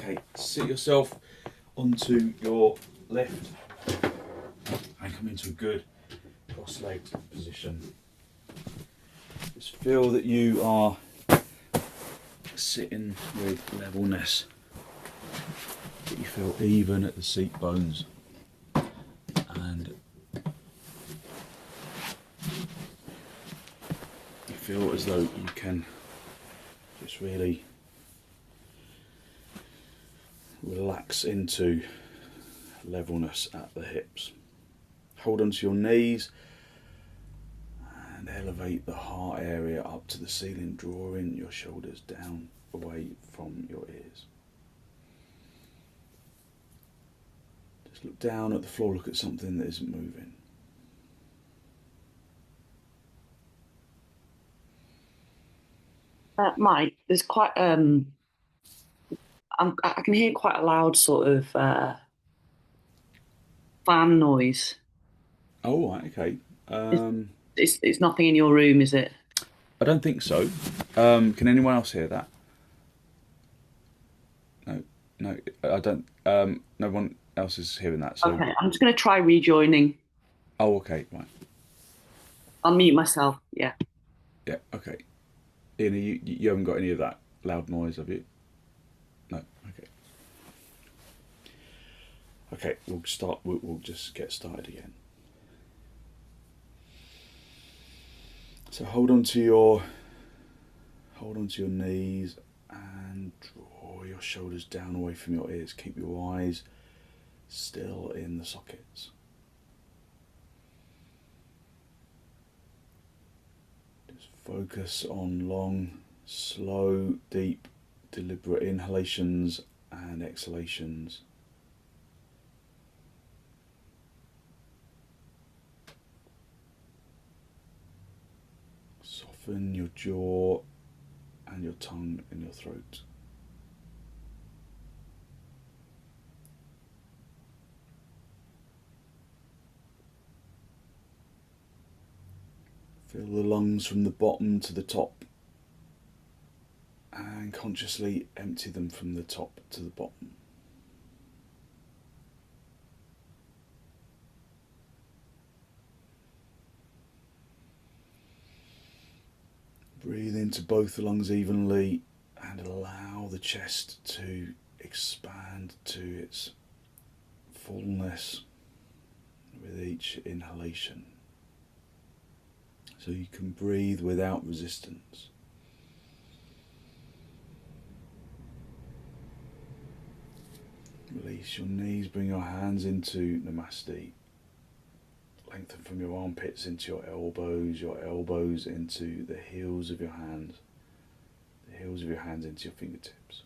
Okay, sit yourself onto your left and come into a good cross-legged position. Just feel that you are sitting with levelness, that you feel even at the seat bones, and you feel as though you can just really relax into levelness at the hips. Hold onto your knees and elevate the heart area up to the ceiling, drawing your shoulders down away from your ears. Just look down at the floor, look at something that isn't moving. Mike, there's quite I can hear quite a loud sort of fan noise. Oh, right, okay. It's, it's nothing in your room, is it? I don't think so. Can anyone else hear that? No, no, I don't. No one else is hearing that. So, Okay, I'm just going to try rejoining. oh, okay, right, I'll mute myself. Yeah. yeah, okay. Ian, you haven't got any of that loud noise, have you? No, okay. Okay, we'll start. We'll just get started again. So hold on to your knees and draw your shoulders down away from your ears. Keep your eyes still in the sockets. Just focus on long, slow, deep, deliberate inhalations and exhalations. Soften your jaw and your tongue in your throat. Fill the lungs from the bottom to the top and consciously empty them from the top to the bottom. Breathe into both the lungs evenly and allow the chest to expand to its fullness with each inhalation. So you can breathe without resistance. Release your knees, bring your hands into Namaste. Lengthen from your armpits into your elbows into the heels of your hands, the heels of your hands into your fingertips.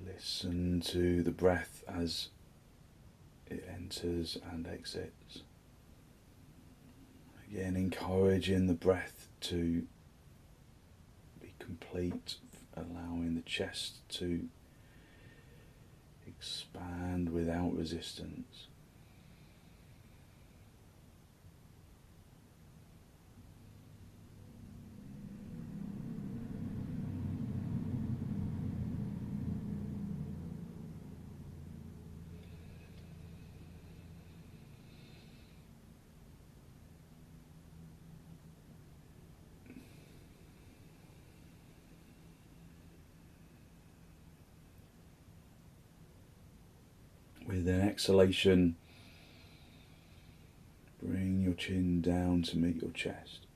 Listen to the breath as it enters and exits. Again, encouraging the breath to be complete, allowing the chest to expand without resistance. With an exhalation, bring your chin down to meet your chest.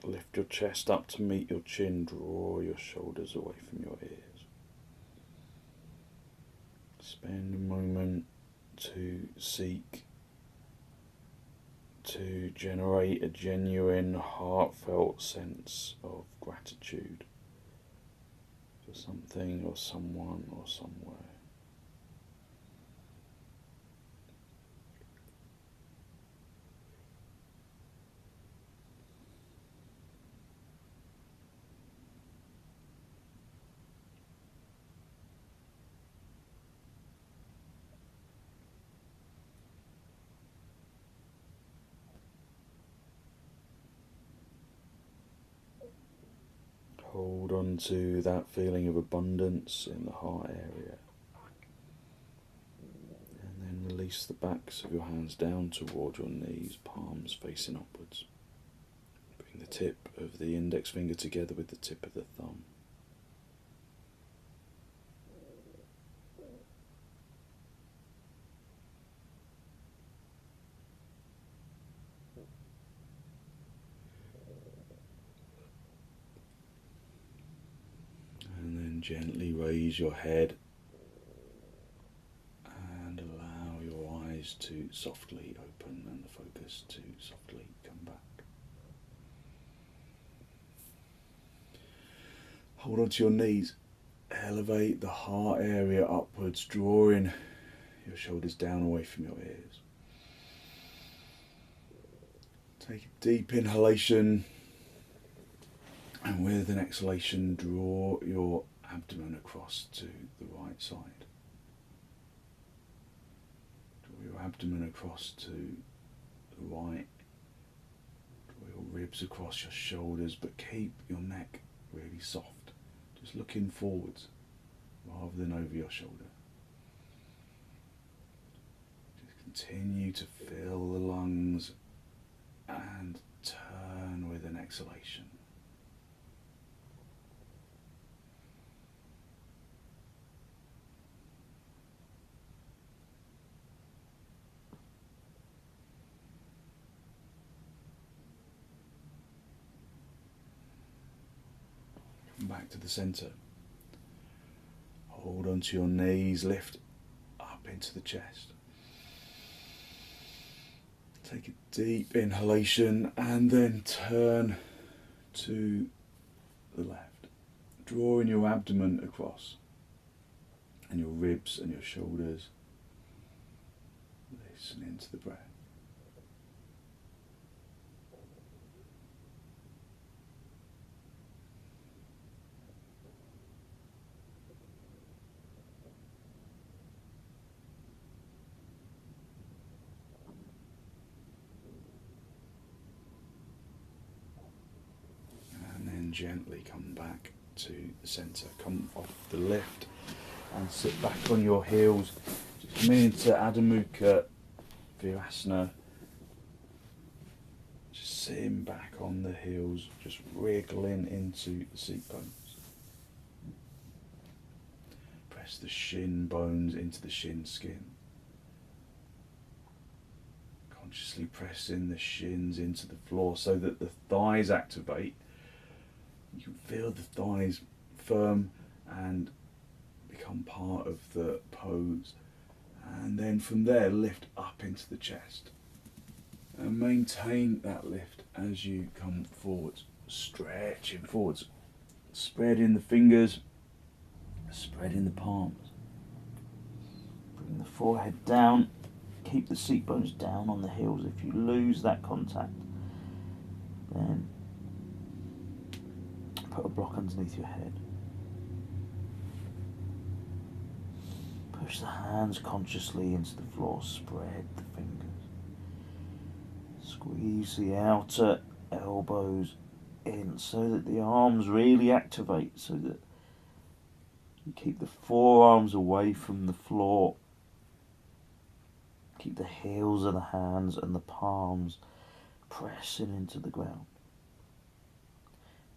Lift your chest up to meet your chin, draw your shoulders away from your ears. Spend a moment to seek to generate a genuine, heartfelt sense of gratitude for something or someone or somewhere. Hold on to that feeling of abundance in the heart area. And then release the backs of your hands down toward your knees, palms facing upwards. Bring the tip of the index finger together with the tip of the thumb. And then gently raise your head and allow your eyes to softly open and the focus to softly come back. Hold on to your knees, elevate the heart area upwards, drawing your shoulders down away from your ears. Take a deep inhalation, and with an exhalation, draw your abdomen across to the right side. Draw your abdomen across to the right. Draw your ribs across your shoulders, but keep your neck really soft. Just looking forwards rather than over your shoulder. Just continue to fill the lungs and turn with an exhalation. Come back to the centre. Hold onto your knees, lift up into the chest. Take a deep inhalation and then turn to the left, drawing your abdomen across and your ribs and your shoulders. Listen into the breath. Gently come back to the centre, come off the lift and sit back on your heels. Just come into Adho Mukha Virasana, just sitting back on the heels, just wriggling into the seat bones. Press the shin bones into the shin skin. Consciously pressing the shins into the floor so that the thighs activate. You can feel the thighs firm and become part of the pose. And then from there, lift up into the chest. And maintain that lift as you come forwards, stretching forwards. Spreading the fingers, spreading the palms. Bring the forehead down. Keep the seat bones down on the heels. If you lose that contact, then put a block underneath your head. Push the hands consciously into the floor, spread the fingers. Squeeze the outer elbows in so that the arms really activate, so that you keep the forearms away from the floor. Keep the heels of the hands and the palms pressing into the ground.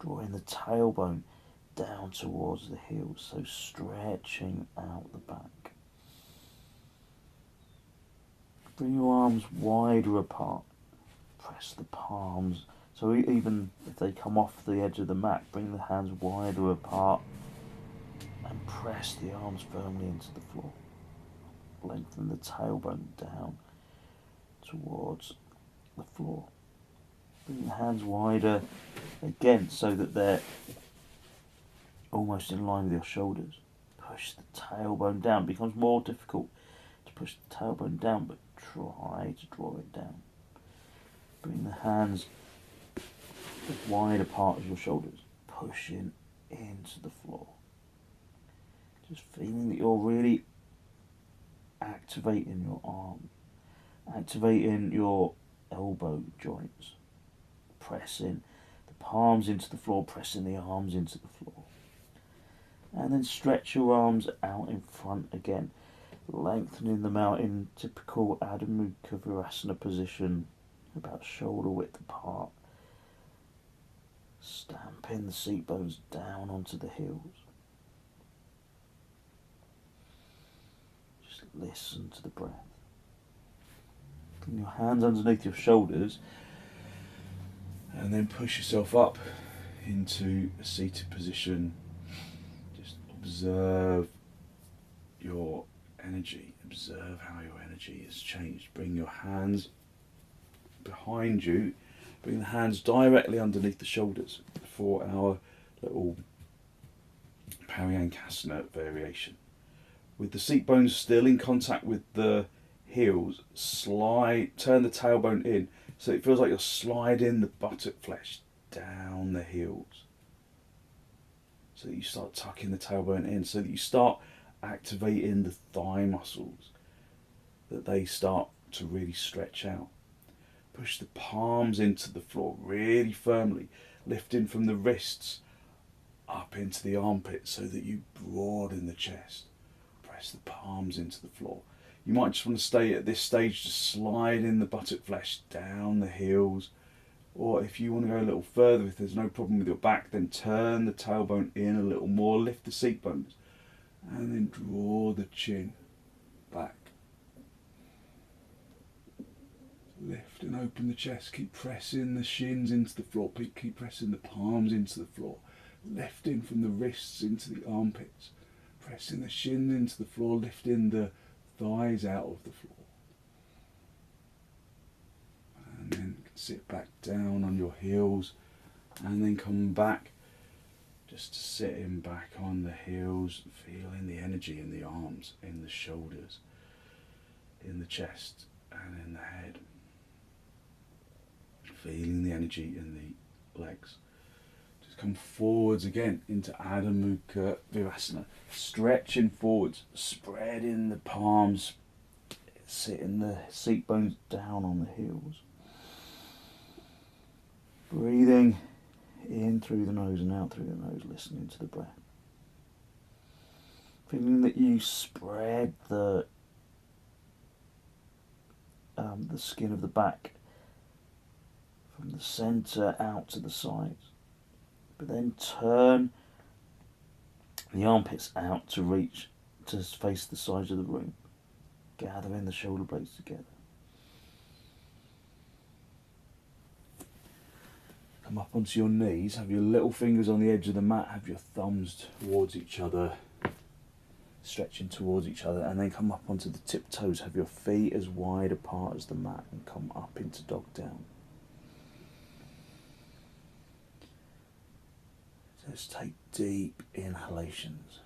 Drawing the tailbone down towards the heels, so stretching out the back. Bring your arms wider apart. Press the palms, so even if they come off the edge of the mat, bring the hands wider apart and press the arms firmly into the floor. Lengthen the tailbone down towards the floor. Bring the hands wider again so that they're almost in line with your shoulders. Push the tailbone down. It becomes more difficult to push the tailbone down, but try to draw it down. Bring the hands as wide apart as your shoulders, pushing into the floor. Just feeling that you're really activating your arm, activating your elbow joints, pressing the palms into the floor, pressing the arms into the floor. And then stretch your arms out in front again, lengthening them out in typical Adho Mukha Virasana position, about shoulder width apart. Stamping the seat bones down onto the heels. Just listen to the breath. Bring your hands underneath your shoulders and then push yourself up into a seated position. Just observe your energy. Observe how your energy has changed. Bring your hands behind you. Bring the hands directly underneath the shoulders for our little padangusthasana variation. With the seat bones still in contact with the heels, turn the tailbone in so it feels like you're sliding the buttock flesh down the heels. So that you start tucking the tailbone in, so that you start activating the thigh muscles, that they start to really stretch out. Push the palms into the floor really firmly, lifting from the wrists up into the armpits so that you broaden the chest. Press the palms into the floor. You might just want to stay at this stage, just sliding the buttock flesh down the heels. Or if you want to go a little further, if there's no problem with your back, then turn the tailbone in a little more, lift the seat bones, and then draw the chin back. Lift and open the chest, keep pressing the shins into the floor, keep pressing the palms into the floor, lifting from the wrists into the armpits, pressing the shins into the floor, lifting the thighs out of the floor. And then sit back down on your heels and then come back just to sitting back on the heels, feeling the energy in the arms, in the shoulders, in the chest and in the head. Feeling the energy in the legs. Just come forwards again into Adho Mukha Virasana. Stretching forwards, spreading the palms, sitting the seat bones down on the heels. Breathing in through the nose and out through the nose, listening to the breath. Feeling that you spread the skin of the back from the centre out to the sides, but then turn the armpits out to reach to face the sides of the room, gathering the shoulder blades together. Come up onto your knees, have your little fingers on the edge of the mat, have your thumbs towards each other, stretching towards each other, and then come up onto the tiptoes, have your feet as wide apart as the mat and come up into dog down. Just take deep inhalations,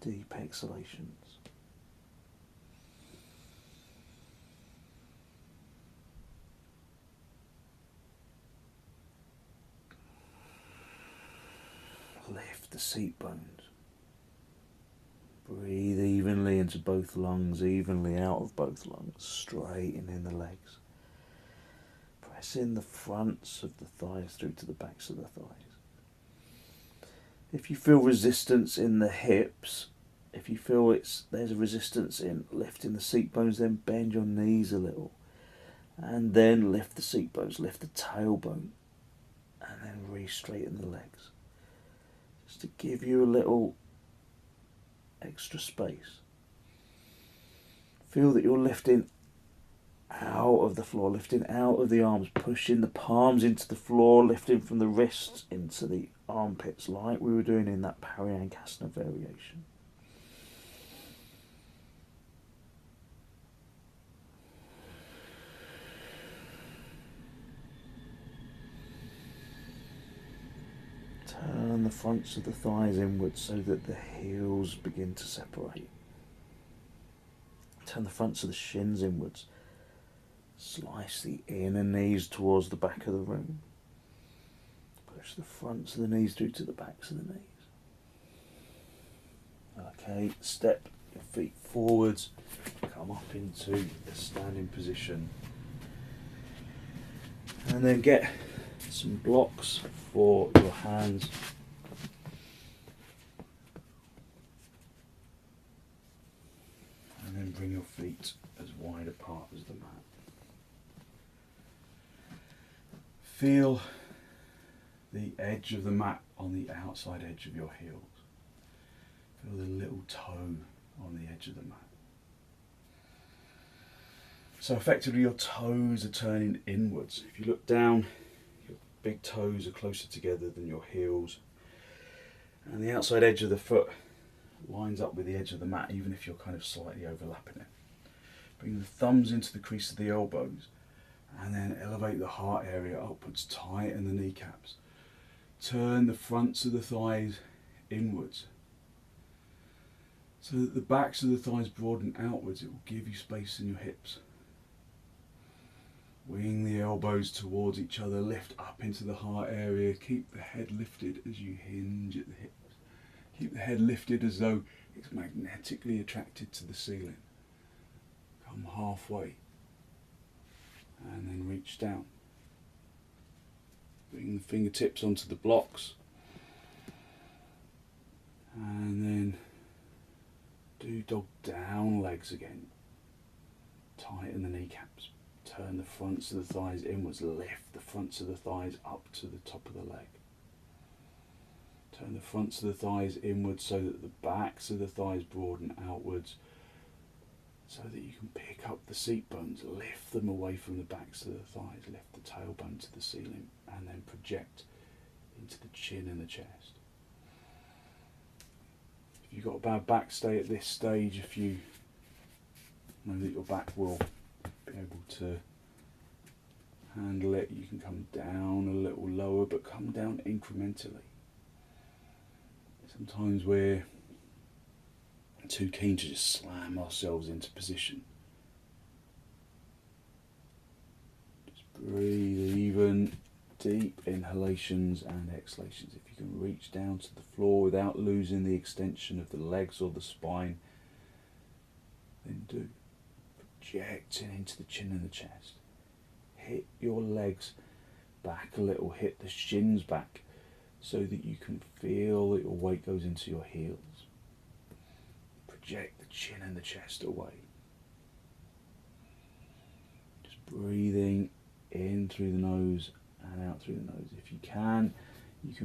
deep exhalations. Lift the seat bones. Breathe evenly into both lungs, evenly out of both lungs, straightening the legs. Pressing the fronts of the thighs through to the backs of the thighs. If you feel resistance in the hips, if you feel there's a resistance in lifting the seat bones, then bend your knees a little. And then lift the seat bones, lift the tailbone, and then re-straighten the legs. Just to give you a little extra space. Feel that you're lifting out of the floor, lifting out of the arms, pushing the palms into the floor, lifting from the wrists into the armpits, like we were doing in that padangusthasana variation. Turn the fronts of the thighs inwards so that the heels begin to separate. Turn the fronts of the shins inwards. Slice the inner knees towards the back of the room. Push the fronts of the knees through to the backs of the knees. Okay, step your feet forwards. Come up into a standing position. And then get some blocks for your hands. And then bring your feet as wide apart as the mat. Feel the edge of the mat on the outside edge of your heels. Feel the little toe on the edge of the mat. So effectively your toes are turning inwards. If you look down, your big toes are closer together than your heels. And the outside edge of the foot lines up with the edge of the mat, even if you're kind of slightly overlapping it. Bring the thumbs into the crease of the elbows and then elevate the heart area upwards, tighten the kneecaps. Turn the fronts of the thighs inwards so that the backs of the thighs broaden outwards. It will give you space in your hips. Wing the elbows towards each other, lift up into the heart area, keep the head lifted as you hinge at the hips. Keep the head lifted as though it's magnetically attracted to the ceiling. Come halfway and then reach down. Bring the fingertips onto the blocks and then do dog down legs again. Tighten the kneecaps. Turn the fronts of the thighs inwards, lift the fronts of the thighs up to the top of the leg. Turn the fronts of the thighs inwards so that the backs of the thighs broaden outwards, so that you can pick up the seat bones, lift them away from the backs of the thighs, lift the tailbone to the ceiling, and then project into the chin and the chest. If you've got a bad back, stay at this stage. If you know that your back will be able to handle it, you can come down a little lower, but come down incrementally. Sometimes we're too keen to just slam ourselves into position. Just breathe even, deep inhalations and exhalations. If you can reach down to the floor without losing the extension of the legs or the spine, then do. Projecting into the chin and the chest. Hit your legs back a little, hit the shins back so that you can feel that your weight goes into your heels. Project the chin and the chest away. Just breathing in through the nose and out through the nose. If you can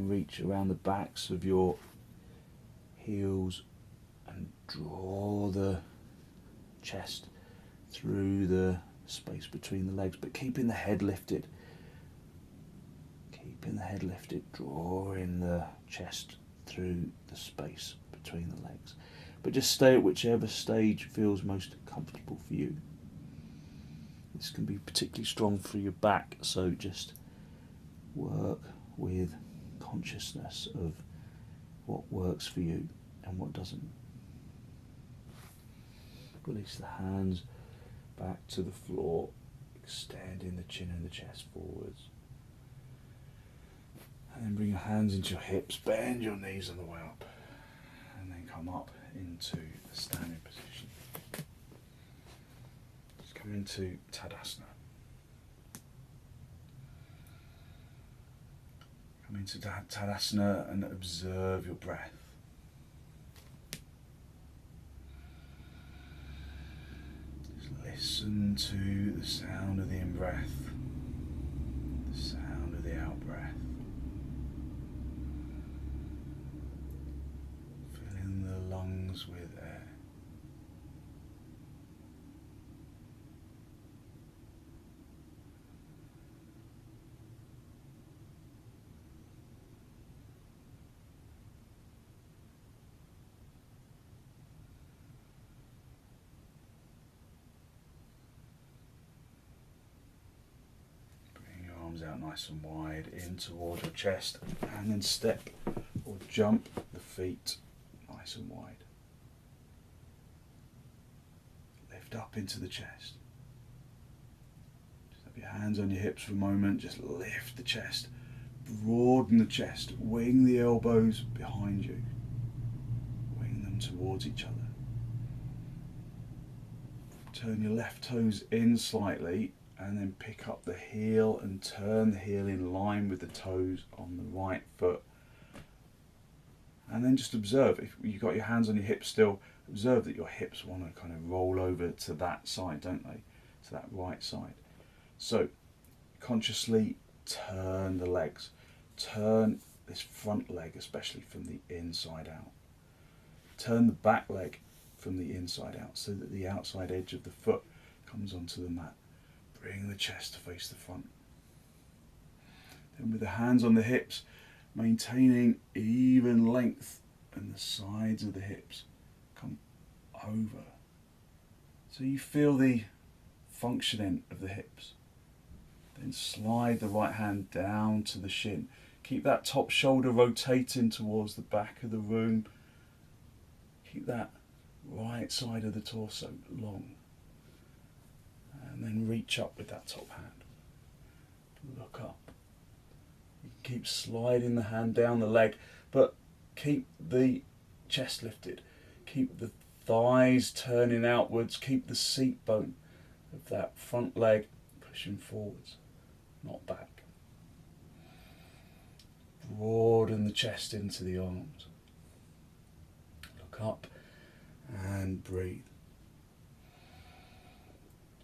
reach around the backs of your heels and draw the chest through the space between the legs, but keeping the head lifted. Keeping the head lifted, drawing the chest through the space between the legs. But just stay at whichever stage feels most comfortable for you. This can be particularly strong for your back, so just work with consciousness of what works for you and what doesn't. Release the hands back to the floor, extending the chin and the chest forwards. And then bring your hands into your hips, bend your knees on the way up, and then come up into the standing position. Just come into Tadasana. Come into Tadasana and observe your breath. Listen to the sound of the in-breath, the sound of the out-breath. Filling the lungs with air. Out nice and wide in towards your chest, and then step or jump the feet nice and wide. Lift up into the chest. Just have your hands on your hips for a moment. Just lift the chest, broaden the chest, wing the elbows behind you, wing them towards each other. Turn your left toes in slightly and then pick up the heel and turn the heel in line with the toes on the right foot. And then just observe, if you've got your hands on your hips still, observe that your hips want to kind of roll over to that side, don't they? To that right side. So consciously turn the legs. Turn this front leg, especially from the inside out. Turn the back leg from the inside out so that the outside edge of the foot comes onto the mat. Bring the chest to face the front. Then with the hands on the hips, maintaining even length and the sides of the hips come over. So you feel the functioning of the hips. Then slide the right hand down to the shin. Keep that top shoulder rotating towards the back of the room. Keep that right side of the torso long. And then reach up with that top hand. Look up. You can keep sliding the hand down the leg, but keep the chest lifted. Keep the thighs turning outwards. Keep the seat bone of that front leg pushing forwards, not back. Broaden the chest into the arms. Look up and breathe.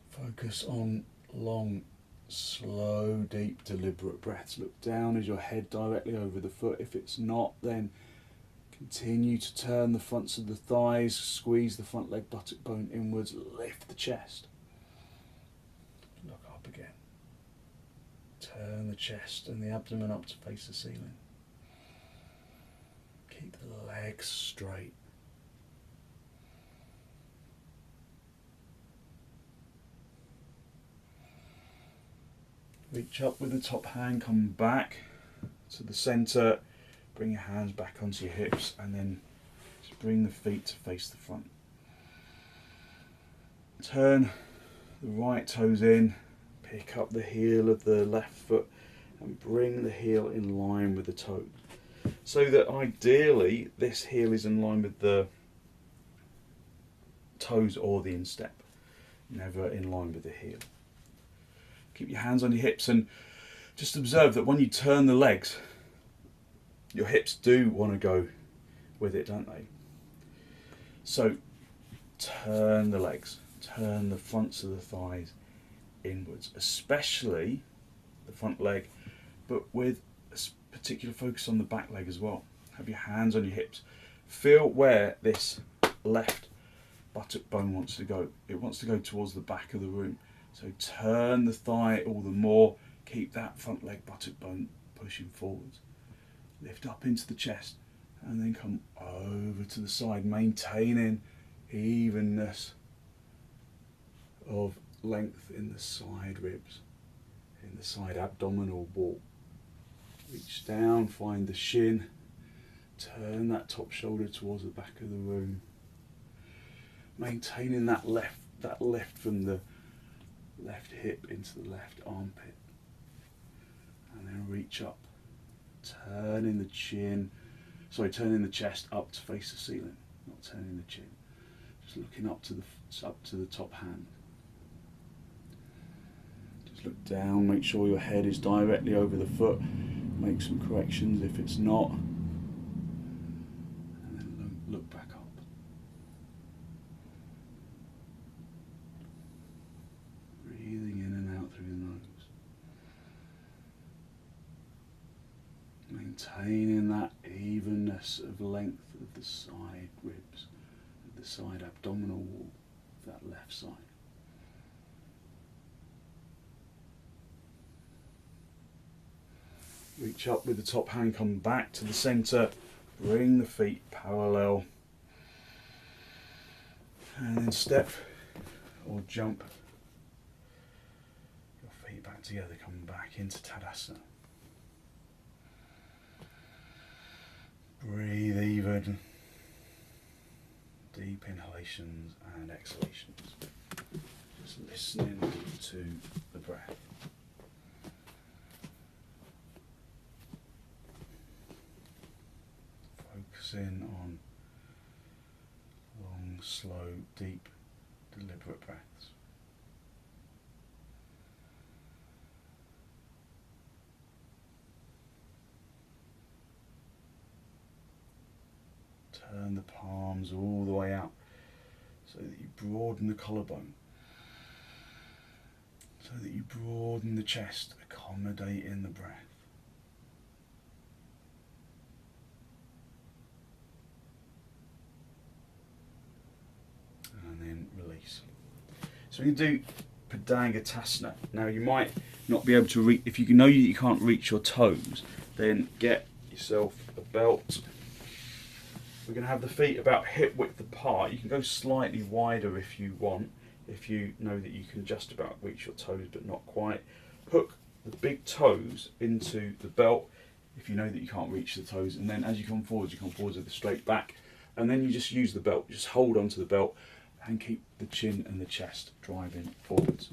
Focus on long, slow, deep, deliberate breaths. Look down as your head directly over the foot. If it's not, then continue to turn the fronts of the thighs, squeeze the front leg buttock bone inwards, lift the chest. Look up again. Turn the chest and the abdomen up to face the ceiling. Keep the legs straight. Reach up with the top hand, come back to the centre, bring your hands back onto your hips, and then just bring the feet to face the front. Turn the right toes in, pick up the heel of the left foot and bring the heel in line with the toe. So that ideally this heel is in line with the toes or the instep, never in line with the heel. Keep your hands on your hips and just observe that when you turn the legs, your hips do want to go with it, don't they? So turn the legs, turn the fronts of the thighs inwards, especially the front leg, but with a particular focus on the back leg as well. Have your hands on your hips. Feel where this left buttock bone wants to go. It wants to go towards the back of the room. So turn the thigh all the more. Keep that front leg buttock bone pushing forwards. Lift up into the chest and then come over to the side, maintaining evenness of length in the side ribs, in the side abdominal wall. Reach down, find the shin, turn that top shoulder towards the back of the room, maintaining that lift from the left hip into the left armpit, and then reach up, turning the chest up to face the ceiling, not turning the chin, just looking up to the top hand. Just look down, make sure your head is directly over the foot, make some corrections if it's not, and then look back up. Breathing in and out through the nose. Maintaining that evenness of length of the side ribs, of the side abdominal wall of that left side. Reach up with the top hand, come back to the centre, bring the feet parallel, and then step or jump your feet back together, come back into Tadasana. Breathe even, deep inhalations and exhalations, just listening to the breath. Focusing on long, slow, deep, deliberate breaths. Turn the palms all the way out so that you broaden the collarbone, so that you broaden the chest, accommodating the breath. And then release. So we can do padangusthasana. Now you might not be able to reach, if you know you can't reach your toes, then get yourself a belt. We're going to have the feet about hip width apart. You can go slightly wider if you want, if you know that you can just about reach your toes but not quite. Hook the big toes into the belt if you know that you can't reach the toes, and then as you come forwards with a straight back, and then you just use the belt, just hold onto the belt and keep the chin and the chest driving forwards.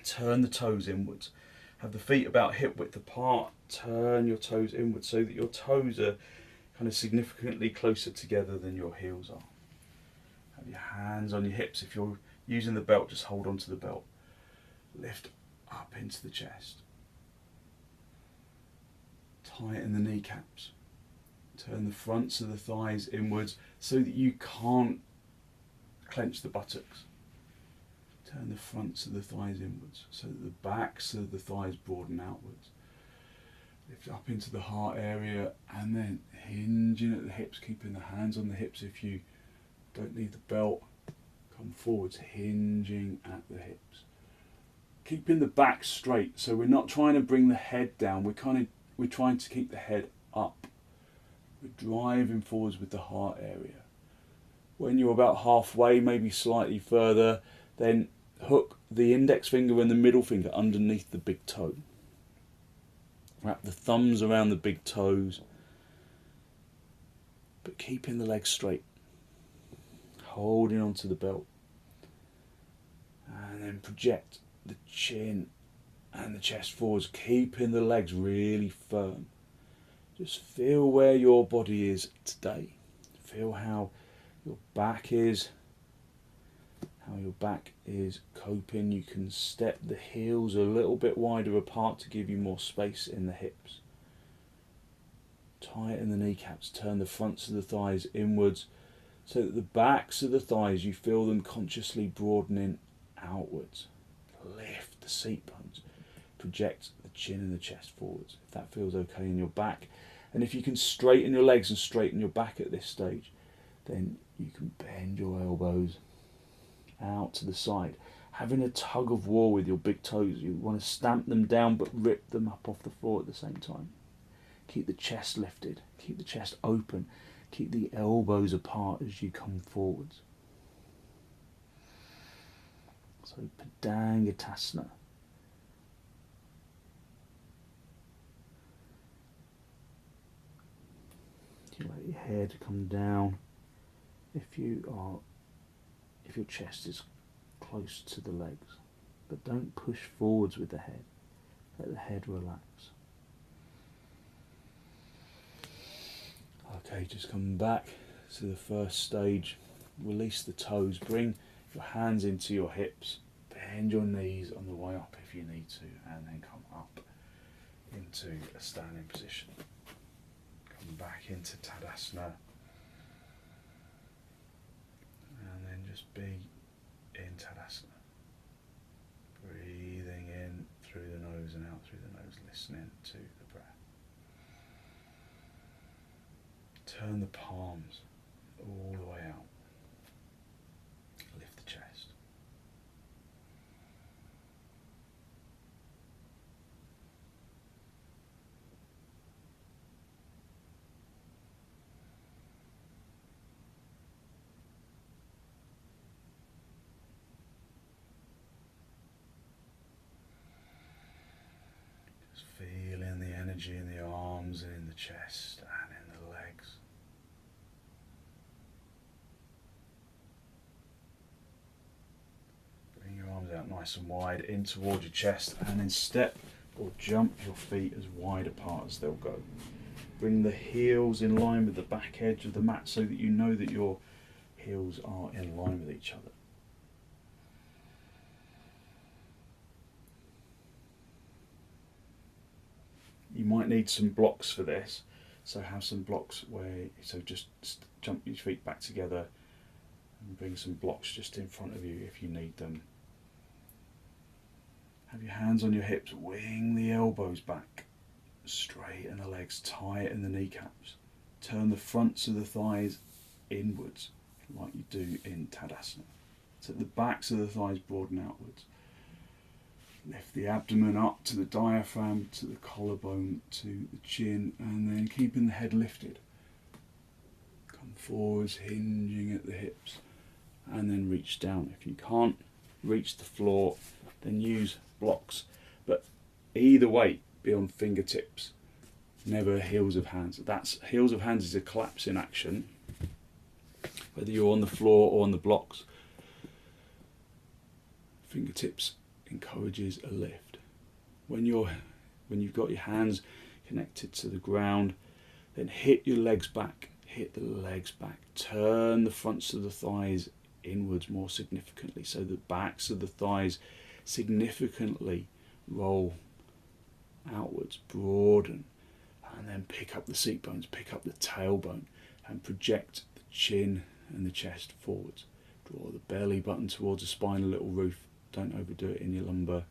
Turn the toes inwards. Have the feet about hip width apart. Turn your toes inwards so that your toes are kind of significantly closer together than your heels are. Have your hands on your hips. If you're using the belt, just hold onto the belt. Lift up into the chest. Tighten the kneecaps. Turn the fronts of the thighs inwards so that you can't clench the buttocks. Turn the fronts of the thighs inwards so that the backs of the thighs broaden outwards. Lift up into the heart area and then hinging at the hips, keeping the hands on the hips if you don't need the belt. Come forwards, hinging at the hips. Keeping the back straight, so we're not trying to bring the head down, we're trying to keep the head up. We're driving forwards with the heart area. When you're about halfway, maybe slightly further, then hook the index finger and the middle finger underneath the big toe. Wrap the thumbs around the big toes, but keeping the legs straight. Holding onto the belt. And then project the chin and the chest forwards, keeping the legs really firm. Just feel where your body is today. Feel how your back is. How your back is coping. You can step the heels a little bit wider apart to give you more space in the hips. Tighten the kneecaps, turn the fronts of the thighs inwards so that the backs of the thighs, you feel them consciously broadening outwards. Lift the seat bones, project the chin and the chest forwards if that feels okay in your back. And if you can straighten your legs and straighten your back at this stage, then you can bend your elbows out to the side, having a tug of war with your big toes. You want to stamp them down but rip them up off the floor at the same time. Keep the chest lifted, keep the chest open, keep the elbows apart as you come forwards. So padangusthasana. You let your head come down if your chest is close to the legs, but don't push forwards with the head. Let the head relax. Okay, just come back to the first stage. Release the toes. Bring your hands into your hips. Bend your knees on the way up if you need to, and then come up into a standing position. Come back into Tadasana. And then just be in Tadasana. Breathing in through the nose and out through the nose, listening to the breath. Turn the palms all the way out. Lift the chest. Just feeling the energy in the arms and in the chest and in the legs. Bring your arms out nice and wide in towards your chest, and then step or jump your feet as wide apart as they'll go. Bring the heels in line with the back edge of the mat so that you know that your heels are in line with each other. You might need some blocks for this, so have some blocks just jump your feet back together and bring some blocks just in front of you if you need them. Have your hands on your hips, wing the elbows back, straighten the legs, tighten the kneecaps, turn the fronts of the thighs inwards like you do in Tadasana. So the backs of the thighs broaden outwards. Lift the abdomen up to the diaphragm, to the collarbone, to the chin, and then keeping the head lifted. Come forwards, hinging at the hips, and then reach down. If you can't reach the floor, then use blocks. But either way, be on fingertips, never heels of hands. Heels of hands is a collapse in action, whether you're on the floor or on the blocks. Fingertips encourages a lift. When you've got your hands connected to the ground, then hit your legs back, hit the legs back, turn the fronts of the thighs inwards more significantly, so the backs of the thighs significantly roll outwards, broaden, and then pick up the seat bones, pick up the tailbone, and project the chin and the chest forwards. Draw the belly button towards the spine, a little roof. Don't overdo it in your lumbar.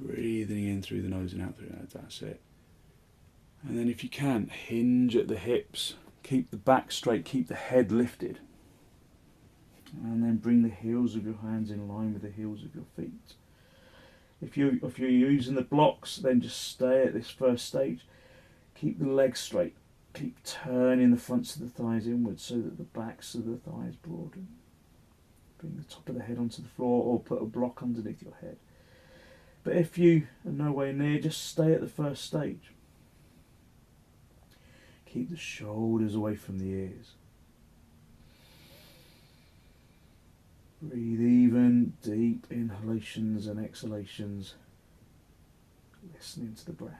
Breathing in through the nose and out through the nose, that's it. And then if you can, hinge at the hips, keep the back straight, keep the head lifted. And then bring the heels of your hands in line with the heels of your feet. If you're using the blocks, then just stay at this first stage. Keep the legs straight. Keep turning the fronts of the thighs inwards so that the backs of the thighs broaden. Bring the top of the head onto the floor or put a block underneath your head. But if you are nowhere near, just stay at the first stage. Keep the shoulders away from the ears. Breathe even, deep inhalations and exhalations. Listening to the breath.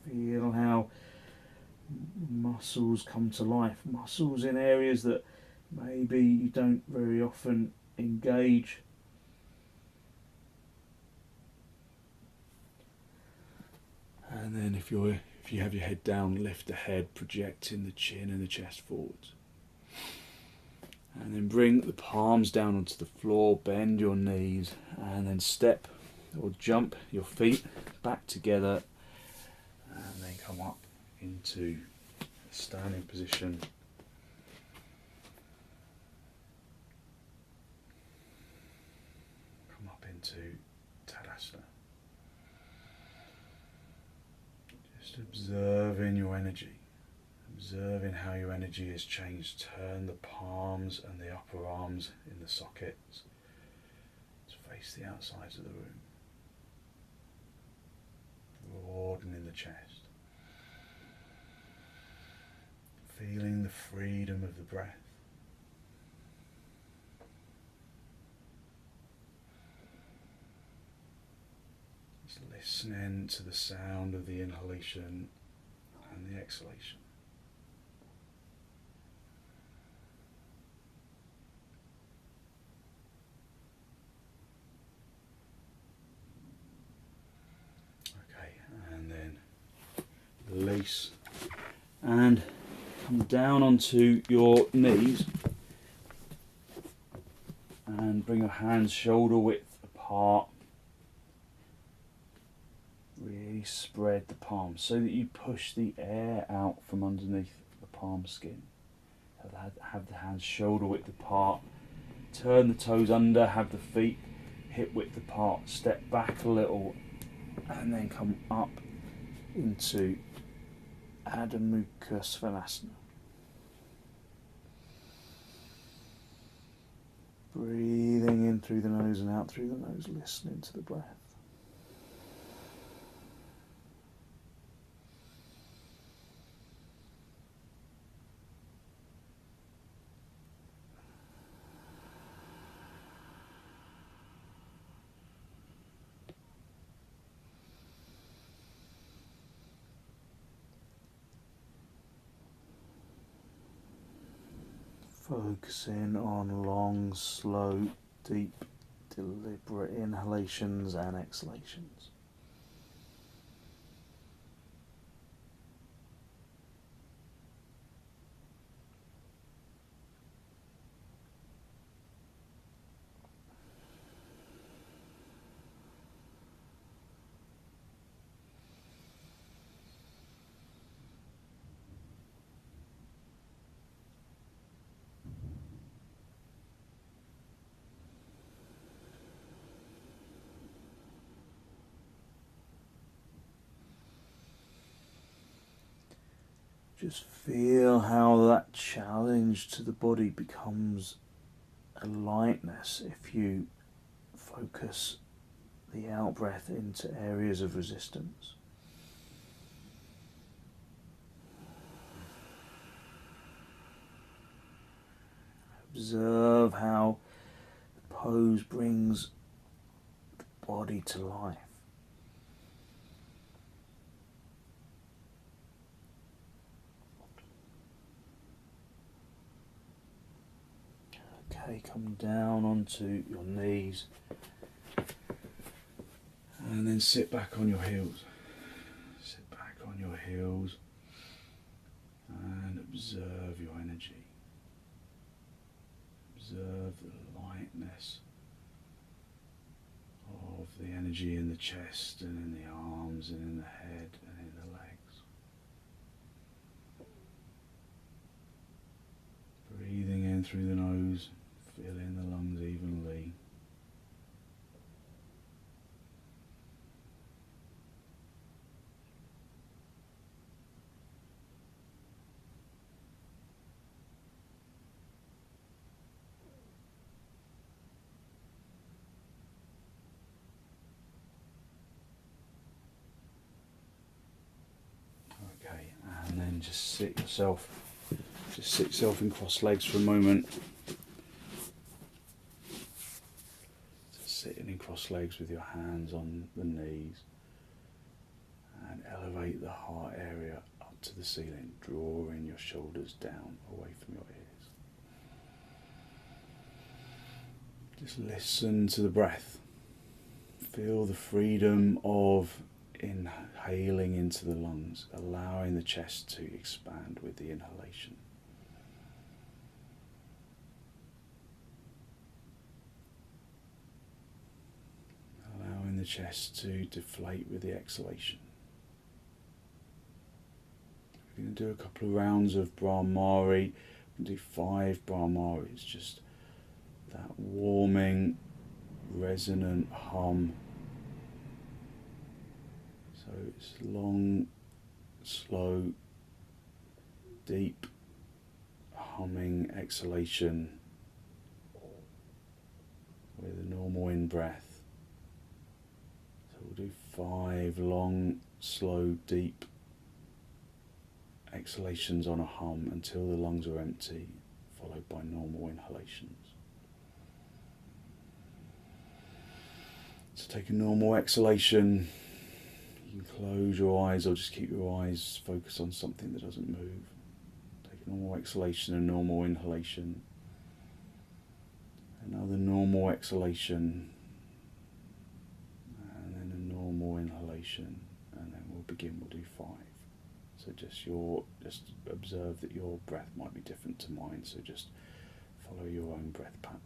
Feel how muscles come to life. Muscles in areas that maybe you don't very often engage. And then if you have your head down, lift the head, projecting the chin and the chest forwards. And then bring the palms down onto the floor, bend your knees, and then step or jump your feet back together. And then come up into a standing position. Come up into Tadasana. Just observing your energy. Observing how your energy has changed. Turn the palms and the upper arms in the sockets to face the outsides of the room. Broadening the chest. Feeling the freedom of the breath. Just listening to the sound of the inhalation and the exhalation. Release and come down onto your knees and bring your hands shoulder width apart. Really spread the palms so that you push the air out from underneath the palm skin. Have the hands shoulder width apart. Turn the toes under, have the feet hip width apart. Step back a little and then come up into svanasana. Breathing in through the nose and out through the nose, listening to the breath. Focusing on long, slow, deep, deliberate inhalations and exhalations. Just feel how that challenge to the body becomes a lightness if you focus the out-breath into areas of resistance. Observe how the pose brings the body to life. Okay, come down onto your knees and then sit back on your heels. Sit back on your heels and observe your energy. Observe the lightness of the energy in the chest and in the arms and in the head and in the legs. Breathing in through the nose, filling the lungs evenly. Okay, and then just sit yourself in cross legs for a moment. Sitting in cross legs with your hands on the knees, and elevate the heart area up to the ceiling, drawing your shoulders down away from your ears. Just listen to the breath. Feel the freedom of inhaling into the lungs, allowing the chest to expand with the inhalation. Allowing the chest to deflate with the exhalation. We're going to do a couple of rounds of brahmari. We're going to do 5 brahmaris, just that warming, resonant hum. So it's long, slow, deep, humming exhalation with a normal in-breath. So we'll do 5 long, slow, deep exhalations on a hum until the lungs are empty, followed by normal inhalations. So take a normal exhalation. You can close your eyes or just keep your eyes focused on something that doesn't move. Take a normal exhalation and normal inhalation. Another normal exhalation. And then a normal inhalation. And then we'll begin, we'll do 5. So just observe that your breath might be different to mine, so just follow your own breath pattern.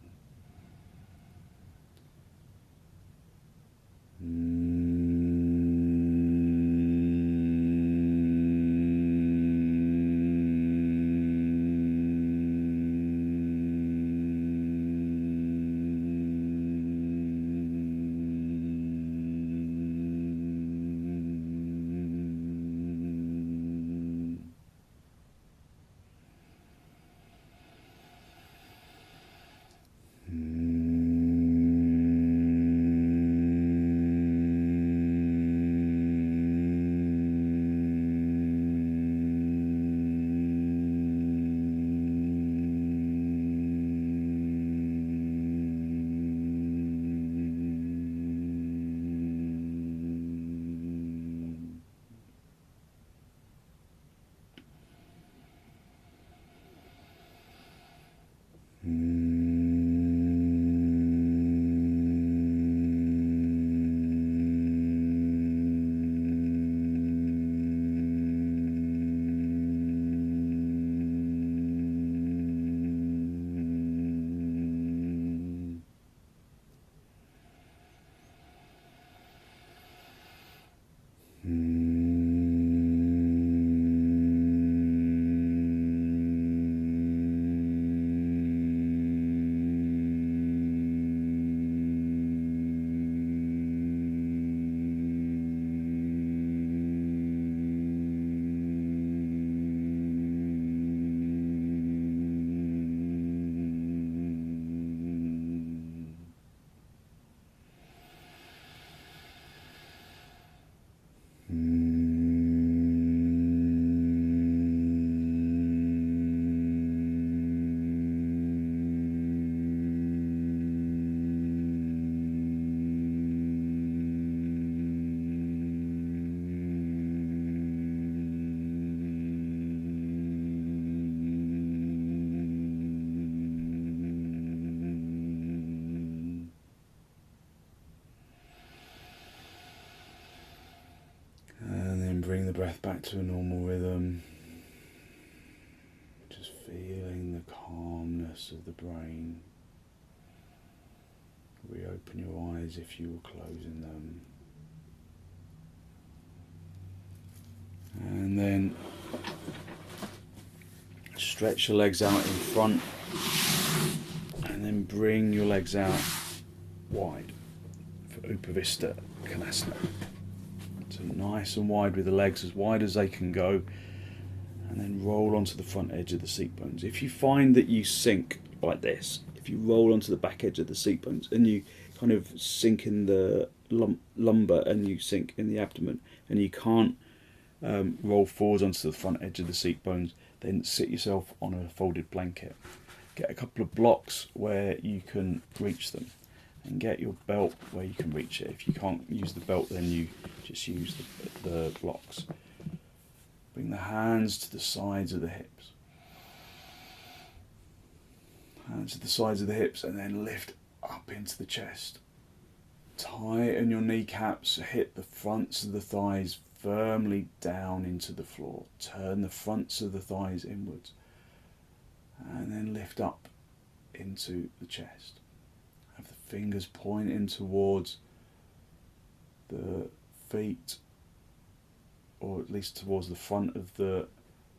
bring the breath back to a normal rhythm. Just feeling the calmness of the brain. Reopen your eyes if you were closing them. And then stretch your legs out in front. And then bring your legs out wide for upavistha konasana. So nice and wide with the legs, as wide as they can go. And then roll onto the front edge of the seat bones. If you find that you sink like this, if you roll onto the back edge of the seat bones and you kind of sink in the lumbar and you sink in the abdomen and you can't roll forwards onto the front edge of the seat bones, then sit yourself on a folded blanket. Get a couple of blocks where you can reach them and get your belt where you can reach it. If you can't use the belt, then you just use the blocks. Bring the hands to the sides of the hips. Hands to the sides of the hips and then lift up into the chest. Tighten your kneecaps, hit the fronts of the thighs firmly down into the floor. Turn the fronts of the thighs inwards. And then lift up into the chest. Have the fingers pointing towards the feet, or at least towards the front of the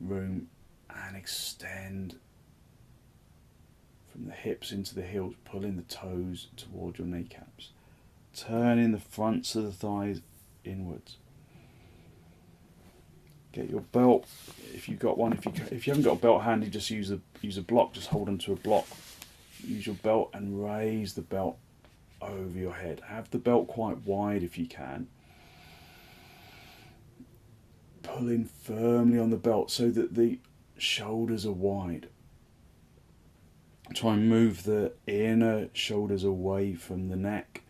room, and extend from the hips into the heels, pulling the toes toward your kneecaps. Turning the fronts of the thighs inwards. Get your belt, if you've got one. If you haven't got a belt handy, just use a block. Just hold onto a block. Use your belt and raise the belt over your head. Have the belt quite wide if you can. Pulling firmly on the belt so that the shoulders are wide. Try and move the inner shoulders away from the neck.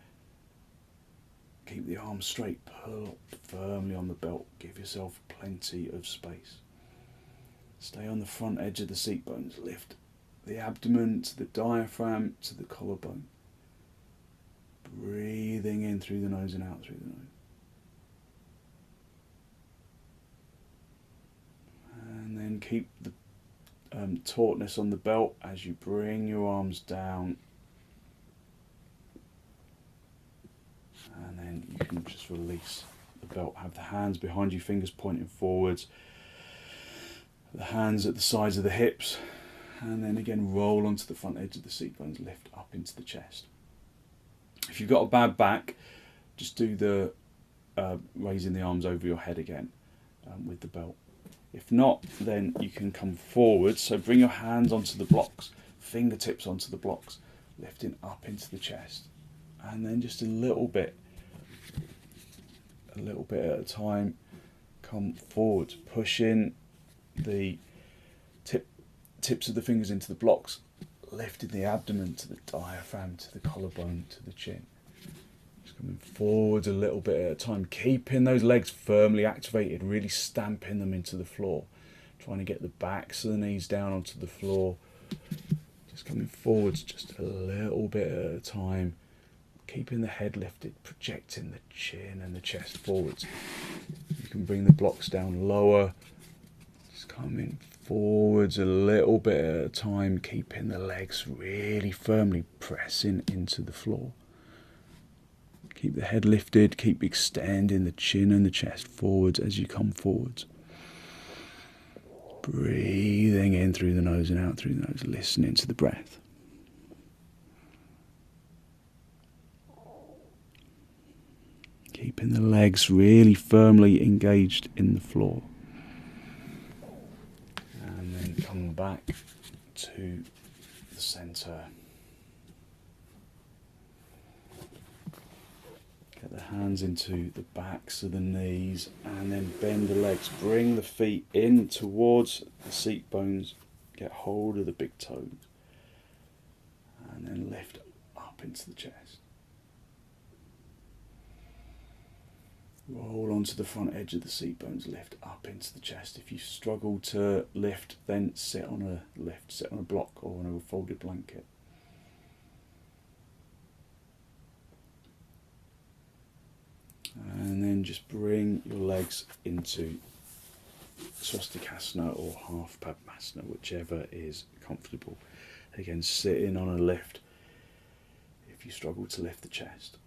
Keep the arms straight. Pull firmly on the belt. Give yourself plenty of space. Stay on the front edge of the seat bones. Lift the abdomen to the diaphragm to the collarbone. Breathing in through the nose and out through the nose. And then keep the tautness on the belt as you bring your arms down. And then you can just release the belt. Have the hands behind you, fingers pointing forwards. The hands at the sides of the hips. And then again roll onto the front edge of the seat bones, lift up into the chest. If you've got a bad back, just do the raising the arms over your head again with the belt. If not, then you can come forward. So bring your hands onto the blocks, fingertips onto the blocks, lifting up into the chest. And then just a little bit at a time, come forward, pushing the tips of the fingers into the blocks, lifting the abdomen to the diaphragm, to the collarbone, to the chin. Just coming forward a little bit at a time, keeping those legs firmly activated, really stamping them into the floor, trying to get the backs of the knees down onto the floor. Just coming forwards just a little bit at a time, keeping the head lifted, projecting the chin and the chest forwards. You can bring the blocks down lower, just coming forwards a little bit at a time, keeping the legs really firmly pressing into the floor. Keep the head lifted, keep extending the chin and the chest forwards as you come forwards. Breathing in through the nose and out through the nose, listening to the breath. Keeping the legs really firmly engaged in the floor. And then come back to the centre. Get the hands into the backs of the knees and then bend the legs. Bring the feet in towards the seat bones. Get hold of the big toes. And then lift up into the chest. Roll onto the front edge of the seat bones, lift up into the chest. If you struggle to lift, then sit on a block or on a folded blanket. And then just bring your legs into swastikasana or half padmasana, whichever is comfortable. Again, sitting on a lift. If you struggle to lift the chest,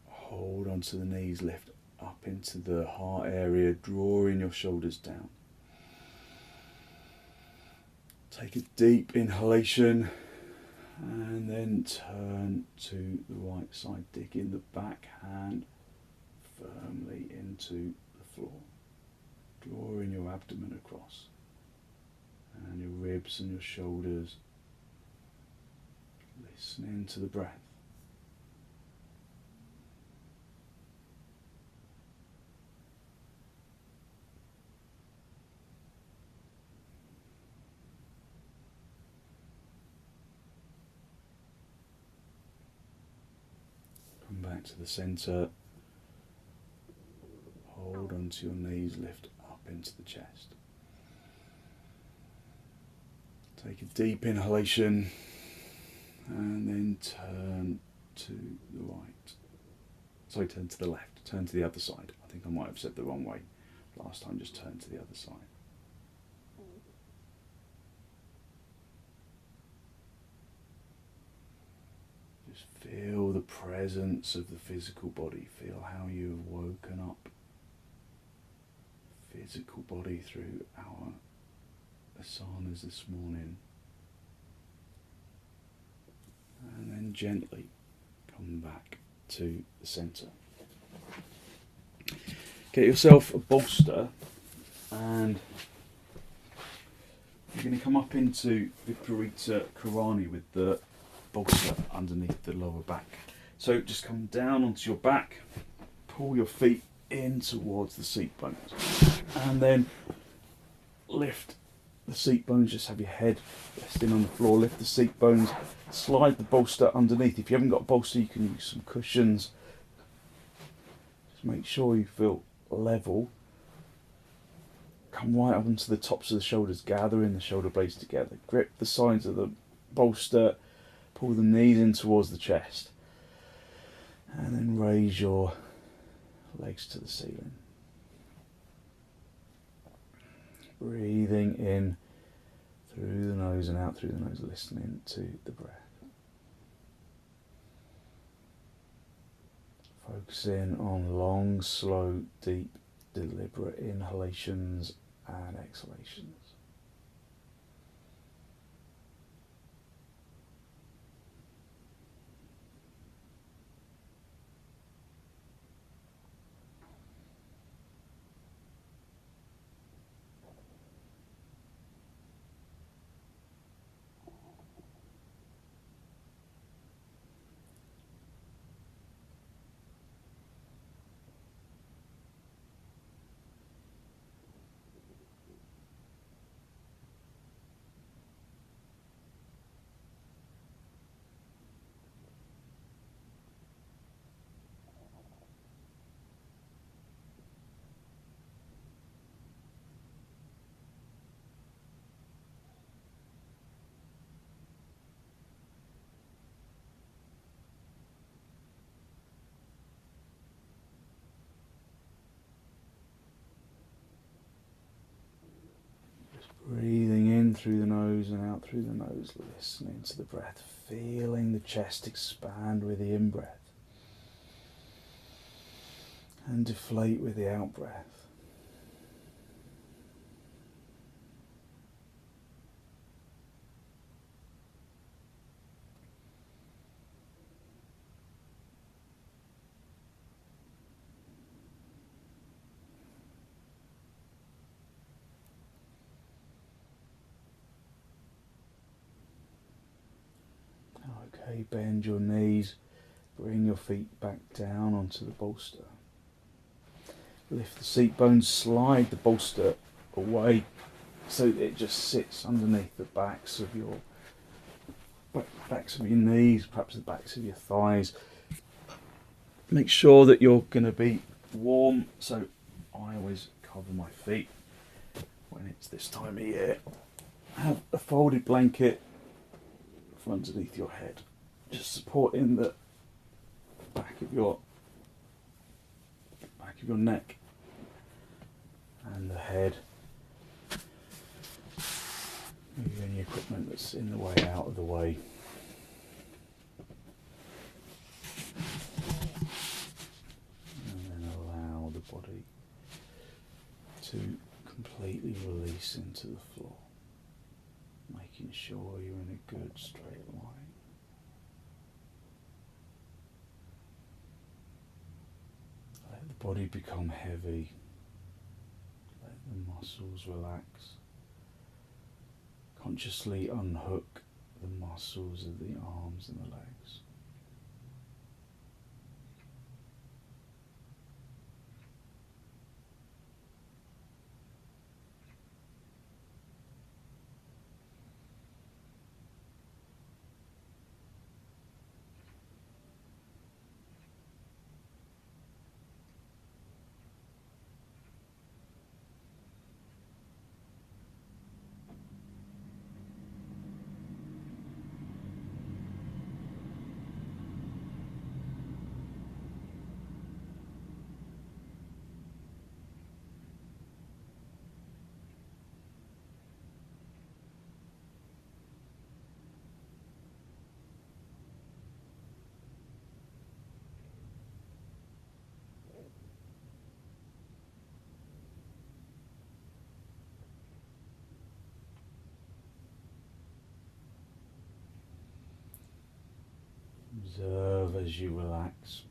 hold onto the knees, lift up into the heart area, drawing your shoulders down. Take a deep inhalation and then turn to the right side, digging the back hand firmly into the floor, drawing your abdomen across and your ribs and your shoulders, listening to the breath. Come back to the centre. Hold onto your knees, lift up into the chest. Take a deep inhalation and then turn to the right. Sorry, turn to the left, turn to the other side. I think I might have said the wrong way last time, just turn to the other side. Just feel the presence of the physical body, feel how you've woken up physical body through our asanas this morning, and then gently come back to the centre. Get yourself a bolster and you're going to come up into viparita karanhi with the bolster underneath the lower back. So just come down onto your back, pull your feet in towards the seat bones, and then lift the seat bones. Just have your head resting on the floor, lift the seat bones, slide the bolster underneath. If you haven't got a bolster, you can use some cushions. Just make sure you feel level. Come right up onto the tops of the shoulders, gathering the shoulder blades together. Grip the sides of the bolster, pull the knees in towards the chest, and then raise your legs to the ceiling. Breathing in through the nose and out through the nose, listening to the breath. Focusing on long, slow, deep, deliberate inhalations and exhalations. Breathing in through the nose and out through the nose, listening to the breath, feeling the chest expand with the in-breath and deflate with the out-breath. Okay, bend your knees, bring your feet back down onto the bolster. Lift the seat bones, slide the bolster away so that it just sits underneath the backs of your knees, perhaps the backs of your thighs. Make sure that you're going to be warm, so I always cover my feet when it's this time of year. Have a folded blanket from underneath your head, just supporting the back of your of your neck and the head. Move any equipment that's in the way out of the way. And then allow the body to completely release into the floor, making sure you're in a good straight line. Let the body become heavy. Let the muscles relax. Consciously unhook the muscles of the arms and the legs. Observe as you relax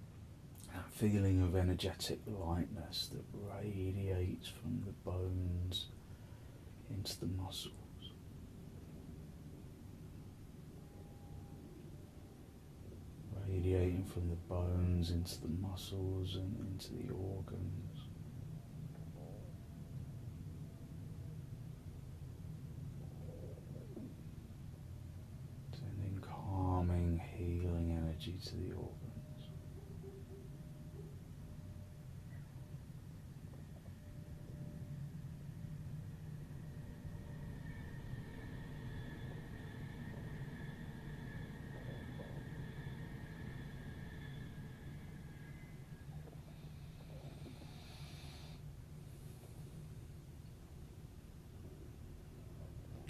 that feeling of energetic lightness that radiates from the bones into the muscles. Radiating from the bones into the muscles and into the organs. Sending calming, healing energy to the organs.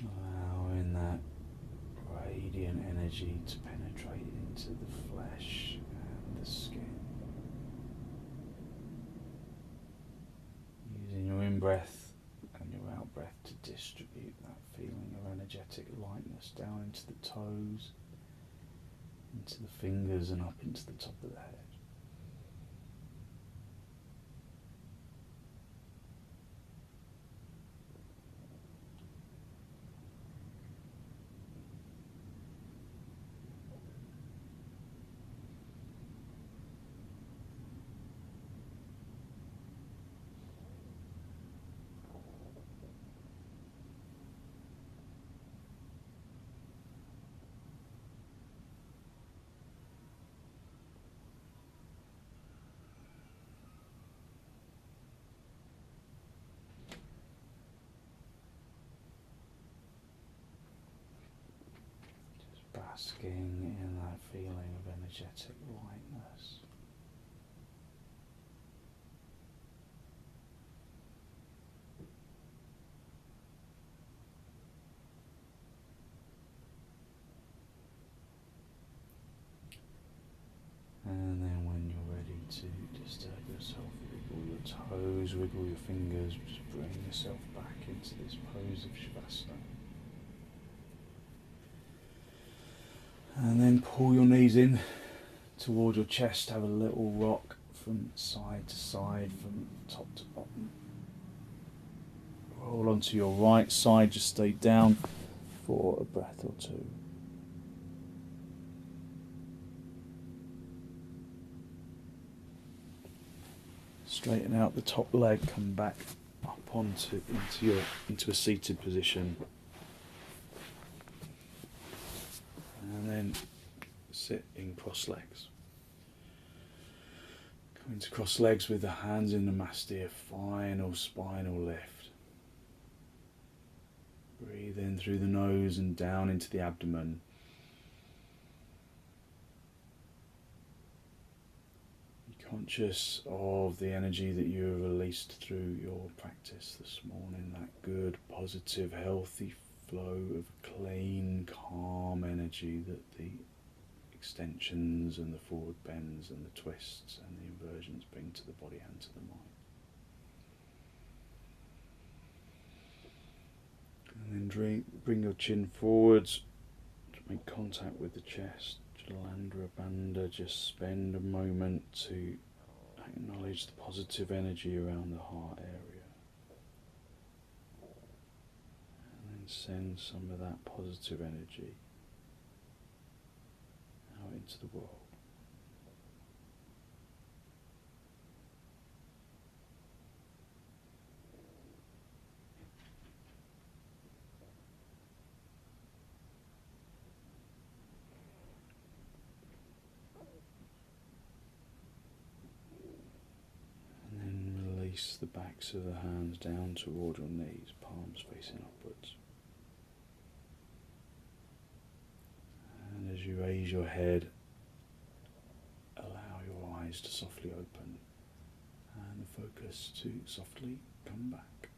Allowing that radiant energy to penetrate into the flesh and the skin. Using your in-breath and your out-breath to distribute that feeling of energetic lightness down into the toes, into the fingers and up into the top of the head. Basking in that feeling of energetic lightness. And then when you're ready to disturb yourself, wiggle your toes, wiggle your fingers, just bring yourself back into this pose of shavasana. And then pull your knees in toward your chest, have a little rock from side to side, from top to bottom. Roll onto your right side, just stay down for a breath or two. Straighten out the top leg, come back up into a seated position. And then sit in cross legs. Come into cross legs with the hands in Namaste, a final spinal lift. Breathe in through the nose and down into the abdomen. You Conscious of the energy that you have released through your practice this morning, that good, positive, healthy flow of clean, calm energy that the extensions and the forward bends and the twists and the inversions bring to the body and to the mind. And then bring your chin forwards to make contact with the chest. Jalandhara Bandha, just spend a moment to acknowledge the positive energy around the heart area. And then send some of that positive energy out into the world. Release the backs of the hands down toward your knees, palms facing upwards. And as you raise your head, allow your eyes to softly open and the focus to softly come back.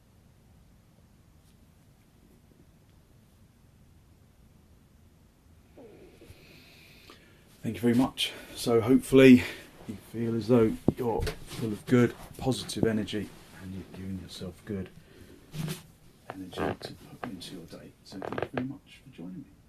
Thank you very much. So hopefully you feel as though you're full of good, positive energy and you're giving yourself good energy to put into your day. So thank you very much for joining me.